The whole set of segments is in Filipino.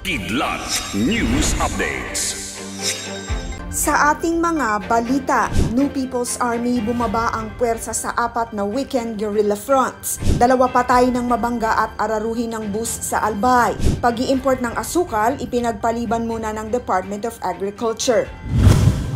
Kidlat News Updates. Sa ating mga balita, New People's Army bumaba ang puwersa sa 4 na weekend guerrilla fronts. 2 patay ng mabangga at araruhin ng bus sa Albay. Pag-i-import ng asukal, ipinagpaliban muna ng Department of Agriculture.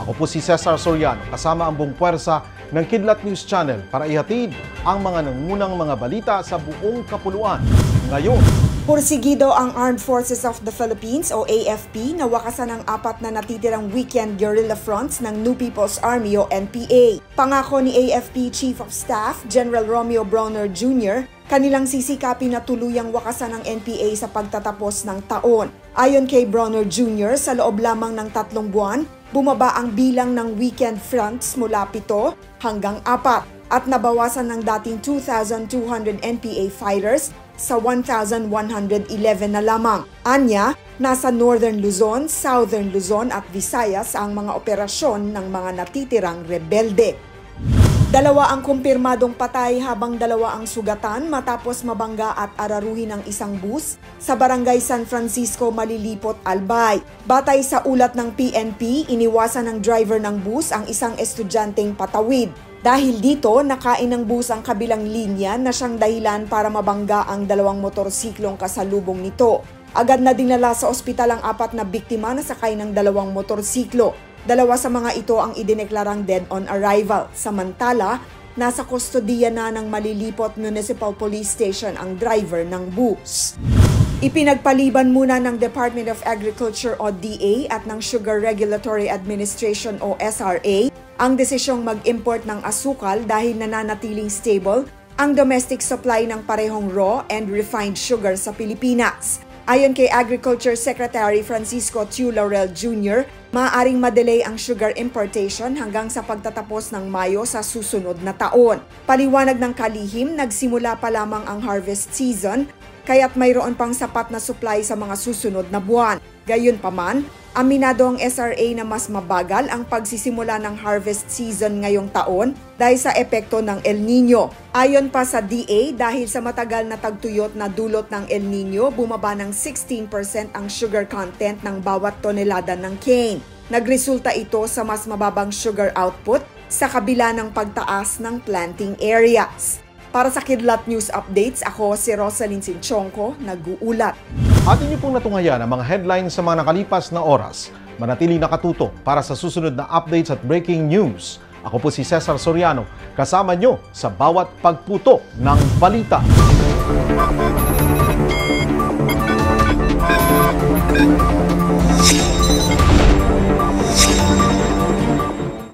Ako po si Cesar Soriano, kasama ang buong puwersa ng Kidlat News Channel para ihatid ang mga nangungunang mga balita sa buong kapuluan. Ngayon, pursigido ang Armed Forces of the Philippines o AFP na wakasan ang 4 na natitirang weekend guerrilla fronts ng New People's Army o NPA. Pangako ni AFP Chief of Staff General Romeo Brawner Jr., kanilang sisikapin na tuluyang wakasan ng NPA sa pagtatapos ng taon. Ayon kay Brawner Jr., sa loob lamang ng 3 buwan, bumaba ang bilang ng weekend fronts mula 7 hanggang 4 at nabawasan ng dating 2,200 NPA fighters sa 1,111 na lamang. Anya, nasa Northern Luzon, Southern Luzon at Visayas ang mga operasyon ng mga natitirang rebelde. 2 ang kumpirmadong patay habang 2 ang sugatan matapos mabangga at araruhin ng isang bus sa Barangay San Francisco, Malilipot, Albay. Batay sa ulat ng PNP, iniwasan ng driver ng bus ang isang estudyanteng patawid. Dahil dito, nakain ng bus ang kabilang linya na siyang dahilan para mabangga ang 2 motorsiklong kasalubong nito. Agad na dinala sa ospital ang 4 na biktima na sakay ng 2 motorsiklo. 2 sa mga ito ang idineklarang dead on arrival. Samantala, nasa kustodiya na ng Malilipot Municipal Police Station ang driver ng bus. Ipinagpaliban muna ng Department of Agriculture o DA at ng Sugar Regulatory Administration o SRA ang desisyong mag-import ng asukal dahil nananatiling stable ang domestic supply ng parehong raw and refined sugar sa Pilipinas. Ayon kay Agriculture Secretary Francisco Tiu Laurel Jr., maaaring madelay ang sugar importation hanggang sa pagtatapos ng Mayo sa susunod na taon. Paliwanag ng kalihim, nagsimula pa lamang ang harvest season, kaya't mayroon pang sapat na supply sa mga susunod na buwan. Gayunpaman, aminado ang SRA na mas mabagal ang pagsisimula ng harvest season ngayong taon dahil sa epekto ng El Nino. Ayon pa sa DA, dahil sa matagal na tagtuyot na dulot ng El Nino, bumaba ng 16% ang sugar content ng bawat tonelada ng cane. Nagresulta ito sa mas mababang sugar output sa kabila ng pagtaas ng planting areas. Para sa Kidlat News Updates, ako si Rosalyn Sinchonko, nag-uulat. Atin niyo pong natungayan ang mga headlines sa mga nakalipas na oras. Manatili nakatuto para sa susunod na updates at breaking news. Ako po si Cesar Soriano, kasama nyo sa bawat pagputo ng balita.